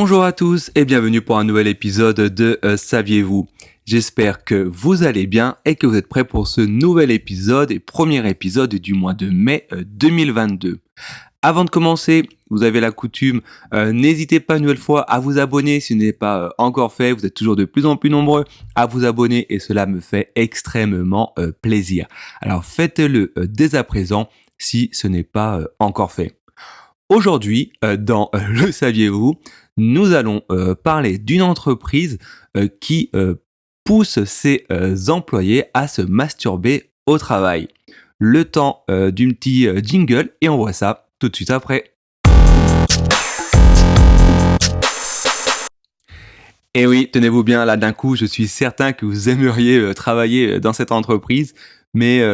Bonjour à tous et bienvenue pour un nouvel épisode de Saviez-vous? J'espère que vous allez bien et que vous êtes prêts pour ce nouvel épisode et premier épisode du mois de mai 2022. Avant de commencer, vous avez la coutume, n'hésitez pas une nouvelle fois à vous abonner si ce n'est pas encore fait. Vous êtes toujours de plus en plus nombreux à vous abonner et cela me fait extrêmement plaisir. Alors faites-le dès à présent si ce n'est pas encore fait. Aujourd'hui, dans Le Saviez-vous, nous allons parler d'une entreprise qui pousse ses employés à se masturber au travail. Le temps d'une petite jingle et on voit ça tout de suite après. Et oui, tenez-vous bien, là d'un coup, je suis certain que vous aimeriez travailler dans cette entreprise, mais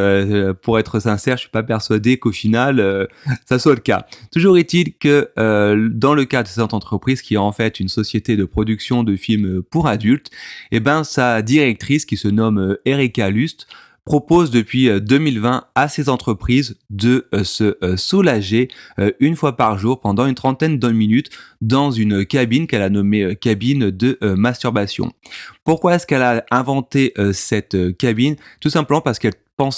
pour être sincère, je suis pas persuadé qu'au final, ça soit le cas. Toujours est-il que dans le cas de cette entreprise, qui est en fait une société de production de films pour adultes, eh ben sa directrice, qui se nomme Erika Lust, propose depuis 2020 à ces entreprises de se soulager une fois par jour pendant une trentaine de minutes dans une cabine qu'elle a nommée cabine de masturbation. Pourquoi est-ce qu'elle a inventé cette cabine? Tout simplement parce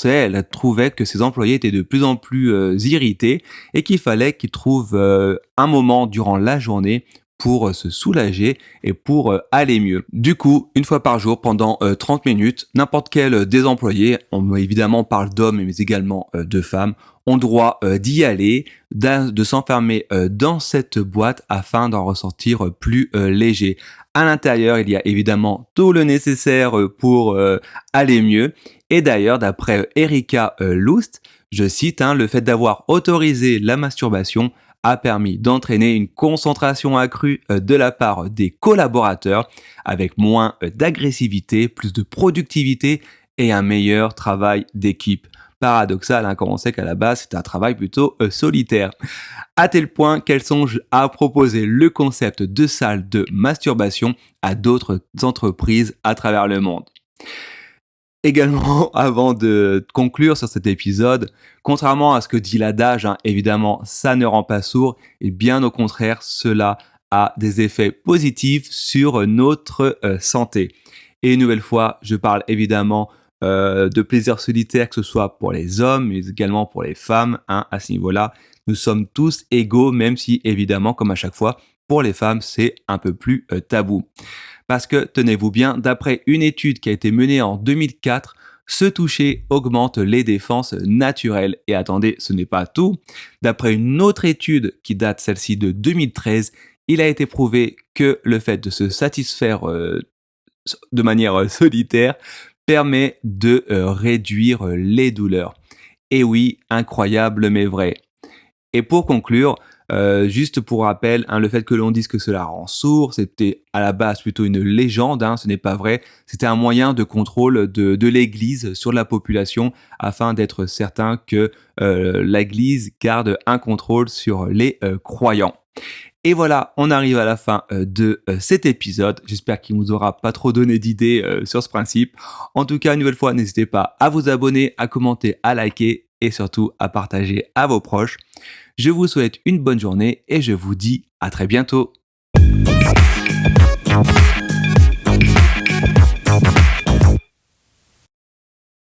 elle trouvait que ses employés étaient de plus en plus irrités et qu'il fallait qu'ils trouvent un moment durant la journée pour se soulager et pour aller mieux. Du coup, une fois par jour, pendant 30 minutes, n'importe quel des employés, on évidemment parle d'hommes mais également de femmes, ont droit d'y aller, de s'enfermer dans cette boîte afin d'en ressortir plus léger. À l'intérieur, il y a évidemment tout le nécessaire pour aller mieux. Et d'ailleurs, d'après Erika Lust, je cite, le fait d'avoir autorisé la masturbation a permis d'entraîner une concentration accrue de la part des collaborateurs avec moins d'agressivité, plus de productivité et un meilleur travail d'équipe. Paradoxal, quand on sait qu'à la base c'est un travail plutôt solitaire. À tel point qu'elle songe à proposer le concept de salle de masturbation à d'autres entreprises à travers le monde. Également, avant de conclure sur cet épisode, contrairement à ce que dit l'adage, évidemment, ça ne rend pas sourd, et bien au contraire, cela a des effets positifs sur notre santé. Et une nouvelle fois, je parle évidemment de plaisir solitaire, que ce soit pour les hommes, mais également pour les femmes. À ce niveau-là, nous sommes tous égaux, même si évidemment, comme à chaque fois, pour les femmes, c'est un peu plus tabou. Parce que, tenez-vous bien, d'après une étude qui a été menée en 2004, se toucher augmente les défenses naturelles. Et attendez, ce n'est pas tout. D'après une autre étude qui date celle-ci de 2013, il a été prouvé que le fait de se satisfaire de manière solitaire permet de réduire les douleurs. Et oui, incroyable mais vrai. Et pour conclure, juste pour rappel, le fait que l'on dise que cela rend sourd, c'était à la base plutôt une légende, ce n'est pas vrai. C'était un moyen de contrôle de l'Église sur la population afin d'être certain que l'Église garde un contrôle sur les croyants. Et voilà, on arrive à la fin de cet épisode. J'espère qu'il ne vous aura pas trop donné d'idées sur ce principe. En tout cas, une nouvelle fois, n'hésitez pas à vous abonner, à commenter, à liker et surtout à partager à vos proches. Je vous souhaite une bonne journée et je vous dis à très bientôt.